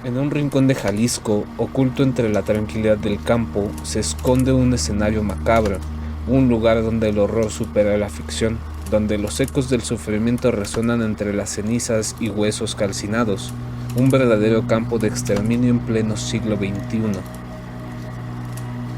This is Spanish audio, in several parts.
En un rincón de Jalisco, oculto entre la tranquilidad del campo, se esconde un escenario macabro, un lugar donde el horror supera la ficción, donde los ecos del sufrimiento resuenan entre las cenizas y huesos calcinados, un verdadero campo de exterminio en pleno siglo XXI.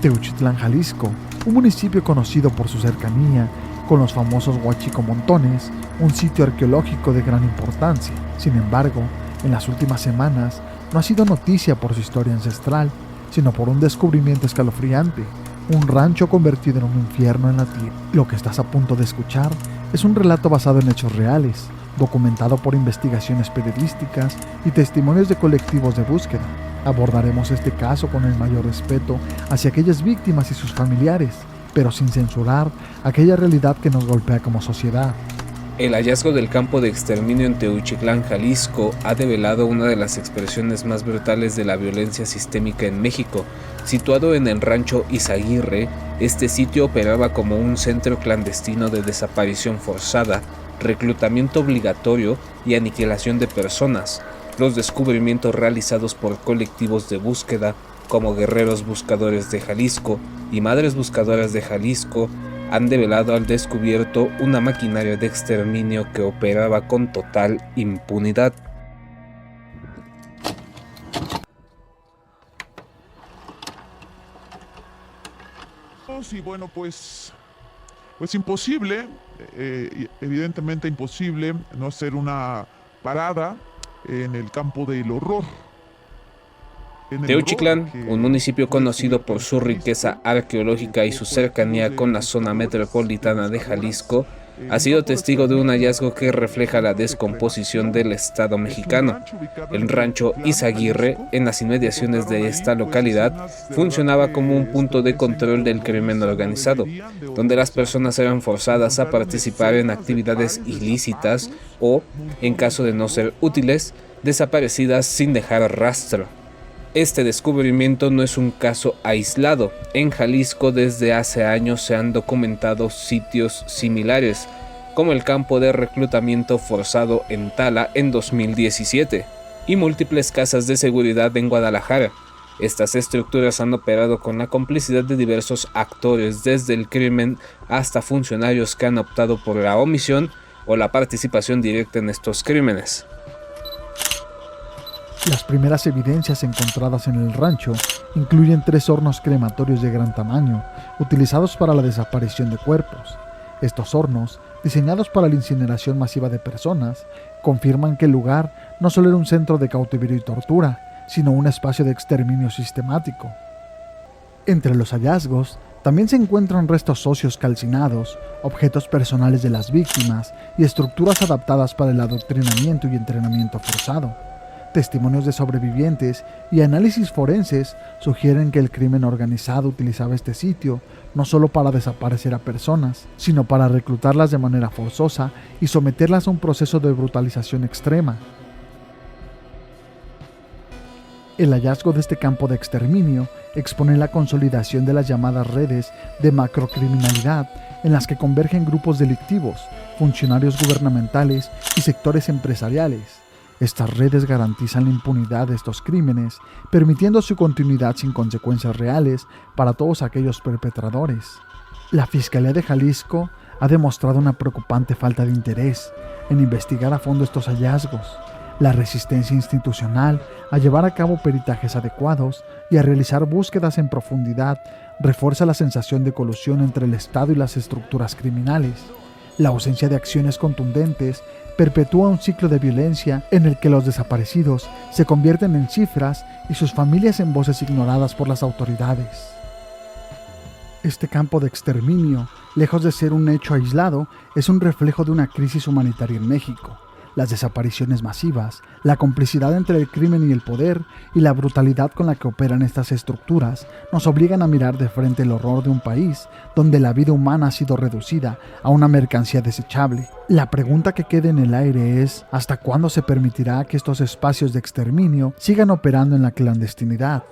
Teuchitlán, Jalisco, un municipio conocido por su cercanía con los famosos Huachicomontones, un sitio arqueológico de gran importancia. Sin embargo, en las últimas semanas no ha sido noticia por su historia ancestral, sino por un descubrimiento escalofriante, un rancho convertido en un infierno en la tierra. Lo que estás a punto de escuchar es un relato basado en hechos reales, documentado por investigaciones periodísticas y testimonios de colectivos de búsqueda. Abordaremos este caso con el mayor respeto hacia aquellas víctimas y sus familiares, pero sin censurar aquella realidad que nos golpea como sociedad. El hallazgo del campo de exterminio en Teuchitlán, Jalisco, ha develado una de las expresiones más brutales de la violencia sistémica en México. Situado en el rancho Izaguirre, este sitio operaba como un centro clandestino de desaparición forzada, reclutamiento obligatorio y aniquilación de personas. Los descubrimientos realizados por colectivos de búsqueda, como Guerreros Buscadores de Jalisco y Madres Buscadoras de Jalisco, han develado al descubierto una maquinaria de exterminio que operaba con total impunidad. Y bueno, pues imposible, evidentemente imposible no hacer una parada en el campo del horror. Teuchitlán, un municipio conocido por su riqueza arqueológica y su cercanía con la zona metropolitana de Jalisco, ha sido testigo de un hallazgo que refleja la descomposición del Estado mexicano. El rancho Izaguirre, en las inmediaciones de esta localidad, funcionaba como un punto de control del crimen organizado, donde las personas eran forzadas a participar en actividades ilícitas o, en caso de no ser útiles, desaparecidas sin dejar rastro. Este descubrimiento no es un caso aislado. En Jalisco desde hace años se han documentado sitios similares, como el campo de reclutamiento forzado en Tala en 2017, y múltiples casas de seguridad en Guadalajara. Estas estructuras han operado con la complicidad de diversos actores, desde el crimen hasta funcionarios que han optado por la omisión o la participación directa en estos crímenes. Las primeras evidencias encontradas en el rancho incluyen 3 hornos crematorios de gran tamaño, utilizados para la desaparición de cuerpos. Estos hornos, diseñados para la incineración masiva de personas, confirman que el lugar no solo era un centro de cautiverio y tortura, sino un espacio de exterminio sistemático. Entre los hallazgos, también se encuentran restos óseos calcinados, objetos personales de las víctimas y estructuras adaptadas para el adoctrinamiento y entrenamiento forzado. Testimonios de sobrevivientes y análisis forenses sugieren que el crimen organizado utilizaba este sitio no solo para desaparecer a personas, sino para reclutarlas de manera forzosa y someterlas a un proceso de brutalización extrema. El hallazgo de este campo de exterminio expone la consolidación de las llamadas redes de macrocriminalidad, en las que convergen grupos delictivos, funcionarios gubernamentales y sectores empresariales. Estas redes garantizan la impunidad de estos crímenes, permitiendo su continuidad sin consecuencias reales para todos aquellos perpetradores. La Fiscalía de Jalisco ha demostrado una preocupante falta de interés en investigar a fondo estos hallazgos. La resistencia institucional a llevar a cabo peritajes adecuados y a realizar búsquedas en profundidad refuerza la sensación de colusión entre el Estado y las estructuras criminales. La ausencia de acciones contundentes perpetúa un ciclo de violencia en el que los desaparecidos se convierten en cifras y sus familias en voces ignoradas por las autoridades. Este campo de exterminio, lejos de ser un hecho aislado, es un reflejo de una crisis humanitaria en México. Las desapariciones masivas, la complicidad entre el crimen y el poder y la brutalidad con la que operan estas estructuras nos obligan a mirar de frente el horror de un país donde la vida humana ha sido reducida a una mercancía desechable. La pregunta que queda en el aire es: ¿hasta cuándo se permitirá que estos espacios de exterminio sigan operando en la clandestinidad?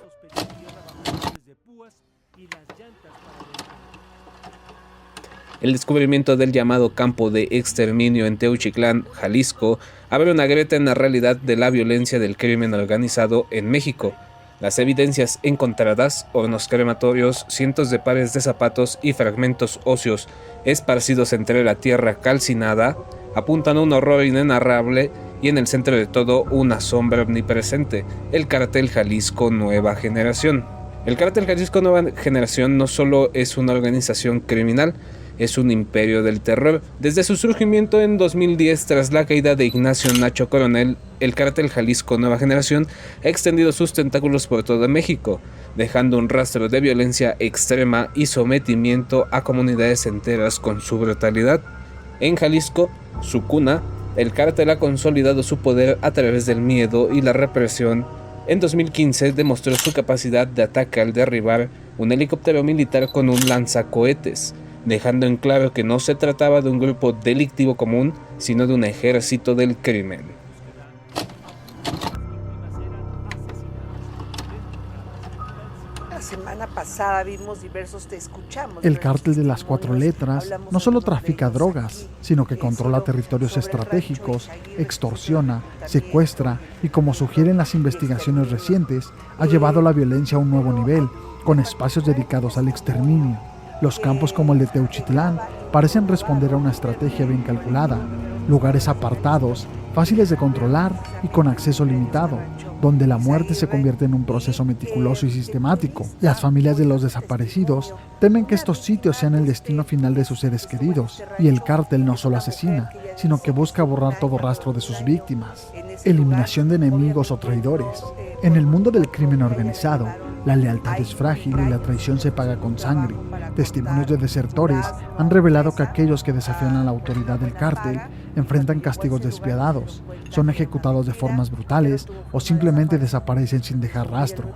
El descubrimiento del llamado campo de exterminio en Teuchitlán, Jalisco, abre una grieta en la realidad de la violencia del crimen organizado en México. Las evidencias encontradas, hornos crematorios, cientos de pares de zapatos y fragmentos óseos esparcidos entre la tierra calcinada, apuntan a un horror inenarrable y en el centro de todo una sombra omnipresente, el Cártel Jalisco Nueva Generación. El Cártel Jalisco Nueva Generación no solo es una organización criminal, es un imperio del terror. Desde su surgimiento en 2010, tras la caída de Ignacio Nacho Coronel, el Cártel Jalisco Nueva Generación ha extendido sus tentáculos por todo México, dejando un rastro de violencia extrema y sometimiento a comunidades enteras con su brutalidad. En Jalisco, su cuna, el cártel ha consolidado su poder a través del miedo y la represión. En 2015 demostró su capacidad de ataque al derribar un helicóptero militar con un lanzacohetes, dejando en claro que no se trataba de un grupo delictivo común, sino de un ejército del crimen. La semana pasada vimos diversos El cártel de las 4 letras no solo trafica drogas, sino que controla territorios estratégicos, extorsiona, secuestra y, como sugieren las investigaciones recientes, ha llevado la violencia a un nuevo nivel, con espacios dedicados al exterminio. Los campos como el de Teuchitlán parecen responder a una estrategia bien calculada, lugares apartados, fáciles de controlar y con acceso limitado, donde la muerte se convierte en un proceso meticuloso y sistemático. Las familias de los desaparecidos temen que estos sitios sean el destino final de sus seres queridos, y el cártel no solo asesina, sino que busca borrar todo rastro de sus víctimas. Eliminación de enemigos o traidores. En el mundo del crimen organizado, la lealtad es frágil y la traición se paga con sangre. Testimonios de desertores han revelado que aquellos que desafían a la autoridad del cártel enfrentan castigos despiadados, son ejecutados de formas brutales o simplemente desaparecen sin dejar rastro.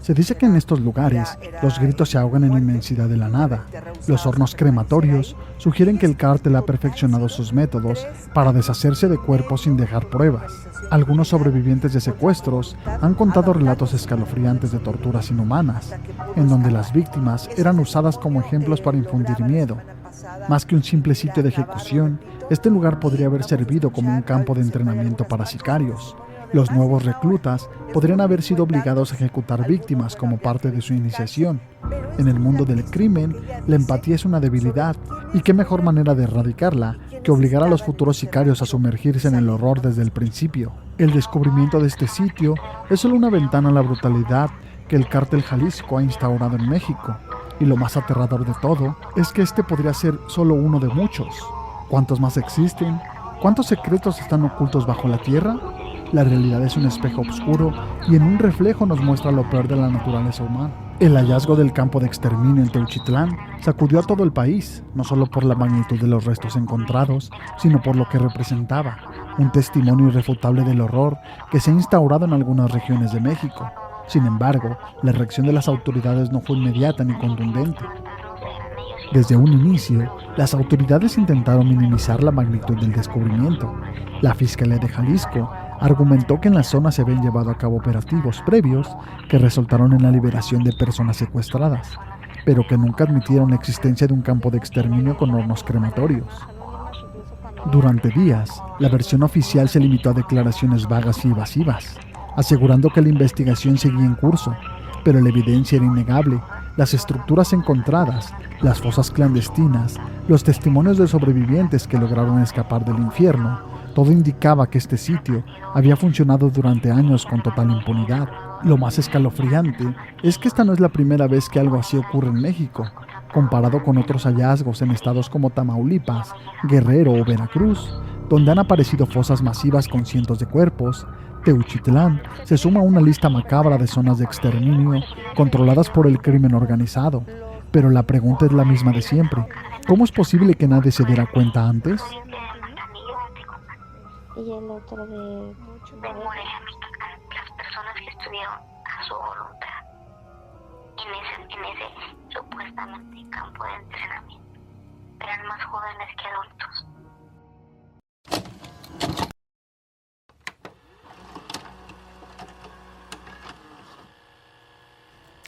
Se dice que en estos lugares los gritos se ahogan en la inmensidad de la nada. Los hornos crematorios sugieren que el cártel ha perfeccionado sus métodos para deshacerse de cuerpos sin dejar pruebas. Algunos sobrevivientes de secuestros han contado relatos escalofriantes de torturas inhumanas, en donde las víctimas eran usadas como ejemplos para infundir miedo. Más que un simple sitio de ejecución, este lugar podría haber servido como un campo de entrenamiento para sicarios. Los nuevos reclutas podrían haber sido obligados a ejecutar víctimas como parte de su iniciación. En el mundo del crimen, la empatía es una debilidad, y qué mejor manera de erradicarla que obligar a los futuros sicarios a sumergirse en el horror desde el principio. El descubrimiento de este sitio es solo una ventana a la brutalidad que el cártel Jalisco ha instaurado en México, y lo más aterrador de todo es que este podría ser solo uno de muchos. ¿Cuántos más existen? ¿Cuántos secretos están ocultos bajo la tierra? La realidad es un espejo oscuro y en un reflejo nos muestra lo peor de la naturaleza humana. El hallazgo del campo de exterminio en Teuchitlán sacudió a todo el país, no solo por la magnitud de los restos encontrados, sino por lo que representaba, un testimonio irrefutable del horror que se ha instaurado en algunas regiones de México. Sin embargo, la reacción de las autoridades no fue inmediata ni contundente. Desde un inicio, las autoridades intentaron minimizar la magnitud del descubrimiento. La Fiscalía de Jalisco argumentó que en la zona se habían llevado a cabo operativos previos que resultaron en la liberación de personas secuestradas, pero que nunca admitieron la existencia de un campo de exterminio con hornos crematorios. Durante días, la versión oficial se limitó a declaraciones vagas y evasivas, asegurando que la investigación seguía en curso, pero la evidencia era innegable. Las estructuras encontradas, las fosas clandestinas, los testimonios de sobrevivientes que lograron escapar del infierno, todo indicaba que este sitio había funcionado durante años con total impunidad. Lo más escalofriante es que esta no es la primera vez que algo así ocurre en México. Comparado con otros hallazgos en estados como Tamaulipas, Guerrero o Veracruz, donde han aparecido fosas masivas con cientos de cuerpos, Teuchitlán se suma a una lista macabra de zonas de exterminio controladas por el crimen organizado. Pero la pregunta es la misma de siempre: ¿cómo es posible que nadie se diera cuenta antes? Y el otro de las personas que estuvieron a su voluntad en ese supuestamente campo de entrenamiento eran más jóvenes que adultos.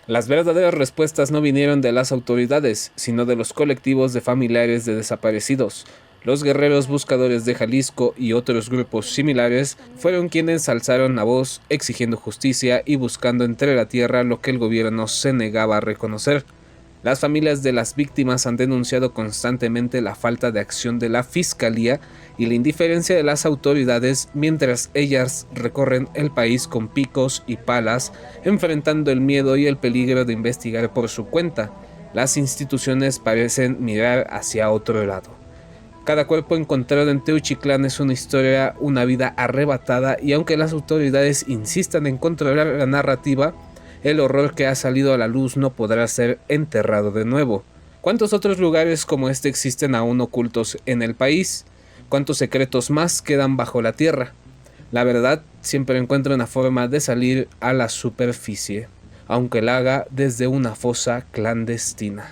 Las verdaderas respuestas no vinieron de las autoridades, sino de los colectivos de familiares de desaparecidos. Los guerreros buscadores de Jalisco y otros grupos similares fueron quienes alzaron la voz exigiendo justicia y buscando entre la tierra lo que el gobierno se negaba a reconocer. Las familias de las víctimas han denunciado constantemente la falta de acción de la Fiscalía y la indiferencia de las autoridades mientras ellas recorren el país con picos y palas, enfrentando el miedo y el peligro de investigar por su cuenta. Las instituciones parecen mirar hacia otro lado. Cada cuerpo encontrado en Teuchitlán es una historia, una vida arrebatada, y aunque las autoridades insistan en controlar la narrativa, el horror que ha salido a la luz no podrá ser enterrado de nuevo. ¿Cuántos otros lugares como este existen aún ocultos en el país? ¿Cuántos secretos más quedan bajo la tierra? La verdad siempre encuentra una forma de salir a la superficie, aunque la haga desde una fosa clandestina.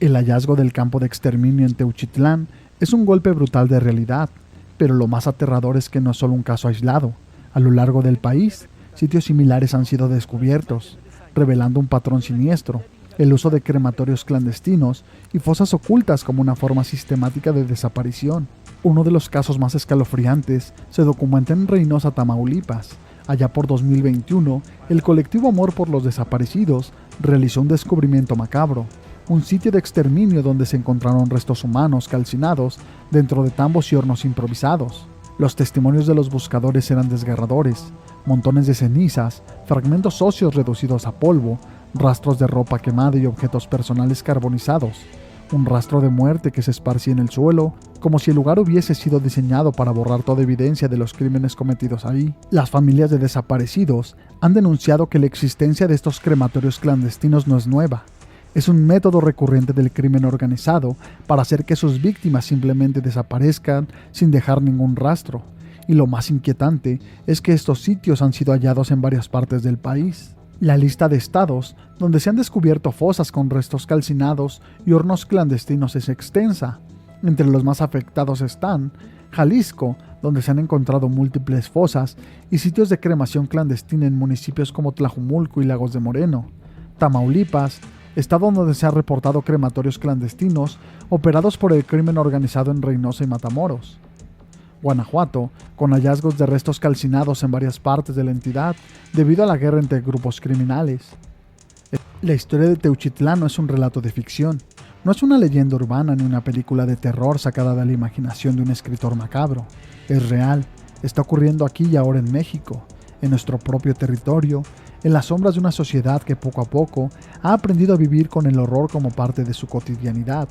El hallazgo del campo de exterminio en Teuchitlán es un golpe brutal de realidad, pero lo más aterrador es que no es solo un caso aislado. A lo largo del país, sitios similares han sido descubiertos, revelando un patrón siniestro: el uso de crematorios clandestinos y fosas ocultas como una forma sistemática de desaparición. Uno de los casos más escalofriantes se documenta en Reynosa, Tamaulipas. Allá por 2021, el colectivo Amor por los Desaparecidos realizó un descubrimiento macabro: un sitio de exterminio donde se encontraron restos humanos calcinados dentro de tambos y hornos improvisados. Los testimonios de los buscadores eran desgarradores: montones de cenizas, fragmentos óseos reducidos a polvo, rastros de ropa quemada y objetos personales carbonizados. Un rastro de muerte que se esparcía en el suelo, como si el lugar hubiese sido diseñado para borrar toda evidencia de los crímenes cometidos ahí. Las familias de desaparecidos han denunciado que la existencia de estos crematorios clandestinos no es nueva. Es un método recurrente del crimen organizado para hacer que sus víctimas simplemente desaparezcan sin dejar ningún rastro. Y lo más inquietante es que estos sitios han sido hallados en varias partes del país. La lista de estados donde se han descubierto fosas con restos calcinados y hornos clandestinos es extensa. Entre los más afectados están Jalisco, donde se han encontrado múltiples fosas y sitios de cremación clandestina en municipios como Tlajumulco y Lagos de Moreno; Tamaulipas, estado donde se han reportado crematorios clandestinos operados por el crimen organizado en Reynosa y Matamoros; Guanajuato, con hallazgos de restos calcinados en varias partes de la entidad debido a la guerra entre grupos criminales. La historia de Teuchitlán no es un relato de ficción, no es una leyenda urbana ni una película de terror sacada de la imaginación de un escritor macabro. Es real, está ocurriendo aquí y ahora en México, en nuestro propio territorio, en las sombras de una sociedad que poco a poco ha aprendido a vivir con el horror como parte de su cotidianidad.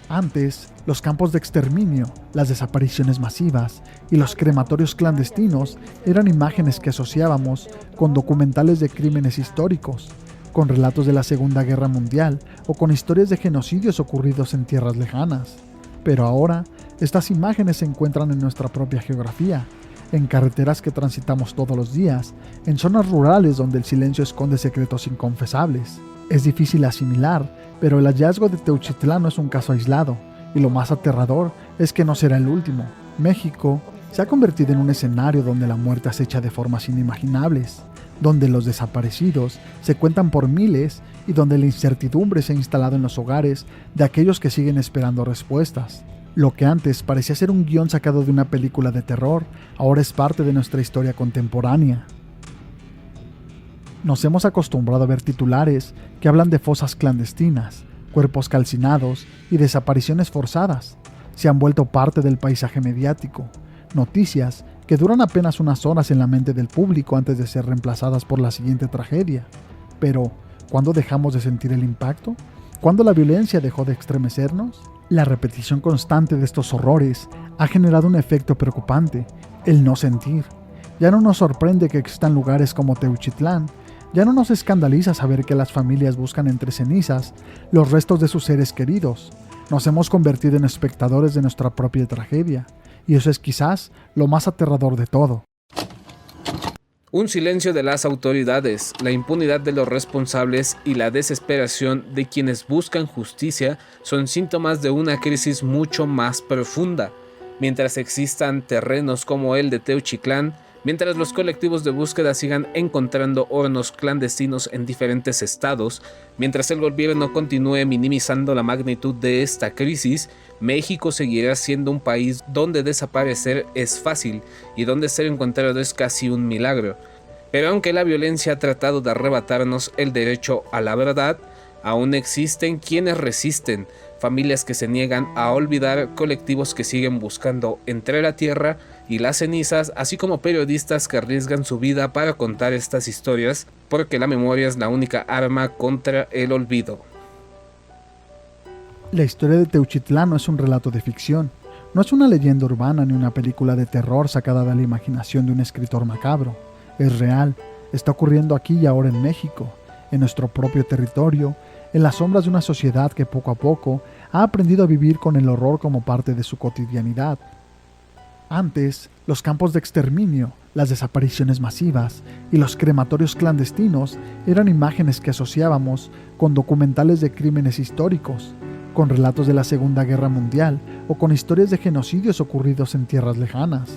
Antes, los campos de exterminio, las desapariciones masivas y los crematorios clandestinos eran imágenes que asociábamos con documentales de crímenes históricos, con relatos de la Segunda Guerra Mundial o con historias de genocidios ocurridos en tierras lejanas. Pero ahora, estas imágenes se encuentran en nuestra propia geografía, en carreteras que transitamos todos los días, en zonas rurales donde el silencio esconde secretos inconfesables. Es difícil asimilar, pero el hallazgo de Teuchitlán no es un caso aislado, y lo más aterrador es que no será el último. México se ha convertido en un escenario donde la muerte acecha de formas inimaginables, donde los desaparecidos se cuentan por miles y donde la incertidumbre se ha instalado en los hogares de aquellos que siguen esperando respuestas. Lo que antes parecía ser un guión sacado de una película de terror, ahora es parte de nuestra historia contemporánea. Nos hemos acostumbrado a ver titulares que hablan de fosas clandestinas, cuerpos calcinados y desapariciones forzadas. Se han vuelto parte del paisaje mediático. Noticias que duran apenas unas horas en la mente del público antes de ser reemplazadas por la siguiente tragedia. Pero, ¿cuándo dejamos de sentir el impacto? ¿Cuándo la violencia dejó de estremecernos? La repetición constante de estos horrores ha generado un efecto preocupante: el no sentir. Ya no nos sorprende que existan lugares como Teuchitlán. Ya no nos escandaliza saber que las familias buscan entre cenizas los restos de sus seres queridos. Nos hemos convertido en espectadores de nuestra propia tragedia, y eso es quizás lo más aterrador de todo. Un silencio de las autoridades, la impunidad de los responsables y la desesperación de quienes buscan justicia son síntomas de una crisis mucho más profunda. Mientras existan terrenos como el de Teuchitlán, Mientras los colectivos de búsqueda sigan encontrando hornos clandestinos en diferentes estados, mientras el gobierno continúe minimizando la magnitud de esta crisis, México seguirá siendo un país donde desaparecer es fácil y donde ser encontrado es casi un milagro. Pero aunque la violencia ha tratado de arrebatarnos el derecho a la verdad, aún existen quienes resisten, familias que se niegan a olvidar, colectivos que siguen buscando entre la tierra y las cenizas, así como periodistas que arriesgan su vida para contar estas historias, porque la memoria es la única arma contra el olvido. La historia de Teuchitlán no es un relato de ficción, no es una leyenda urbana ni una película de terror sacada de la imaginación de un escritor macabro. Es real, está ocurriendo aquí y ahora en México, en nuestro propio territorio, en las sombras de una sociedad que poco a poco ha aprendido a vivir con el horror como parte de su cotidianidad. Antes, los campos de exterminio, las desapariciones masivas y los crematorios clandestinos eran imágenes que asociábamos con documentales de crímenes históricos, con relatos de la Segunda Guerra Mundial o con historias de genocidios ocurridos en tierras lejanas.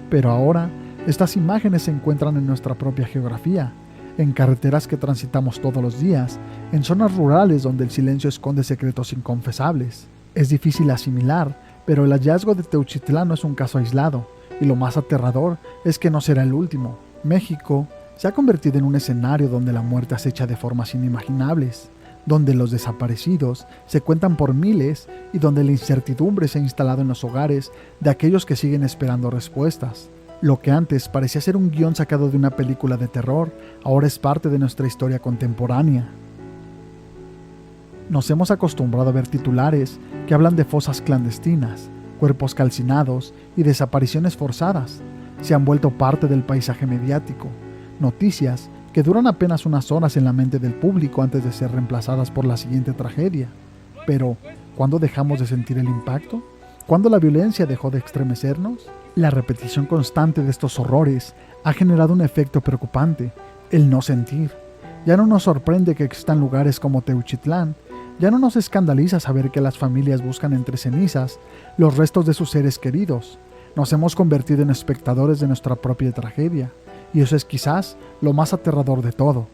Pero ahora, estas imágenes se encuentran en nuestra propia geografía, en carreteras que transitamos todos los días, en zonas rurales donde el silencio esconde secretos inconfesables. Es difícil asimilar, pero el hallazgo de Teuchitlán no es un caso aislado, y lo más aterrador es que no será el último. México se ha convertido en un escenario donde la muerte acecha de formas inimaginables, donde los desaparecidos se cuentan por miles y donde la incertidumbre se ha instalado en los hogares de aquellos que siguen esperando respuestas. Lo que antes parecía ser un guión sacado de una película de terror, ahora es parte de nuestra historia contemporánea. Nos hemos acostumbrado a ver titulares que hablan de fosas clandestinas, cuerpos calcinados y desapariciones forzadas. Se han vuelto parte del paisaje mediático. Noticias que duran apenas unas horas en la mente del público antes de ser reemplazadas por la siguiente tragedia. Pero, ¿cuándo dejamos de sentir el impacto? ¿Cuándo la violencia dejó de estremecernos? La repetición constante de estos horrores ha generado un efecto preocupante, el no sentir. Ya no nos sorprende que existan lugares como Teuchitlán, ya no nos escandaliza saber que las familias buscan entre cenizas los restos de sus seres queridos. Nos hemos convertido en espectadores de nuestra propia tragedia, y eso es quizás lo más aterrador de todo.